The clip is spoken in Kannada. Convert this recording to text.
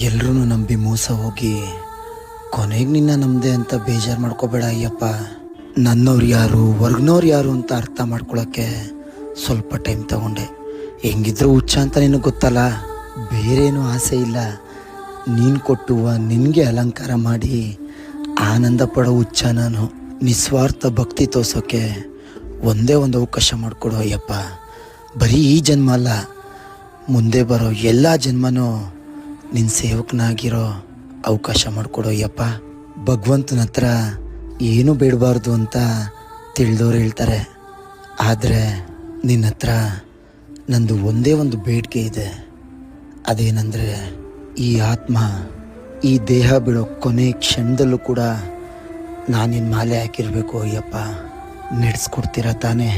ಎಲ್ರೂ ನಂಬಿ ಮೋಸ ಹೋಗಿ ಕೊನೆಗೆ ನಿನ್ನ ನಮ್ಮದೇ ಅಂತ ಬೇಜಾರು ಮಾಡ್ಕೋಬೇಡ ಅಯ್ಯಪ್ಪ. ನನ್ನವ್ರು ಯಾರು ಹೊರ್ಗ್ನವ್ರು ಯಾರು ಅಂತ ಅರ್ಥ ಮಾಡ್ಕೊಳಕ್ಕೆ ಸ್ವಲ್ಪ ಟೈಮ್ ತಗೊಂಡೆ. ಹೆಂಗಿದ್ರು ಹುಚ್ಚ ಅಂತ ನಿನಗೆ ಗೊತ್ತಲ್ಲ, ಬೇರೇನೂ ಆಸೆ ಇಲ್ಲ. ನೀನು ಕೊಟ್ಟುವ ನಿನಗೆ ಅಲಂಕಾರ ಮಾಡಿ ಆನಂದ ಪಡೋ ಹುಚ್ಚ ನಾನು. ನಿಸ್ವಾರ್ಥ ಭಕ್ತಿ ತೋರ್ಸೋಕ್ಕೆ ಒಂದೇ ಒಂದು ಅವಕಾಶ ಮಾಡಿಕೊಡು ಅಯ್ಯಪ್ಪ. ಬರೀ ಈ ಜನ್ಮ ಅಲ್ಲ, ಮುಂದೆ ಬರೋ ಎಲ್ಲ ಜನ್ಮನೂ ನಿನ್ನ ಸೇವಕನಾಗಿರೋ ಅವಕಾಶ ಮಾಡಿಕೊಡು ಅಯ್ಯಪ್ಪ. ಭಗವಂತನ ಹತ್ರ ಏನೂ ಬೇಡಬಾರ್ದು ಅಂತ ತಿಳಿದವ್ರು ಹೇಳ್ತಾರೆ, ಆದರೆ ನಿನ್ನ ಹತ್ರ ನಂದು ಒಂದೇ ಒಂದು ಬೇಡಿಕೆ ಇದೆ. ಅದೇನೆಂದರೆ, ಈ ಆತ್ಮ ಈ ದೇಹ ಬಿಡೋ ಕೊನೆ ಕ್ಷಣದಲ್ಲೂ ಕೂಡ ನಾನು ನಿನ್ನ ಮಾಲೆ ಹಾಕಿರಬೇಕು ಅಯ್ಯಪ್ಪ. ನಡೆಸ್ಕೊಡ್ತೀರಾ ತಾನೇ?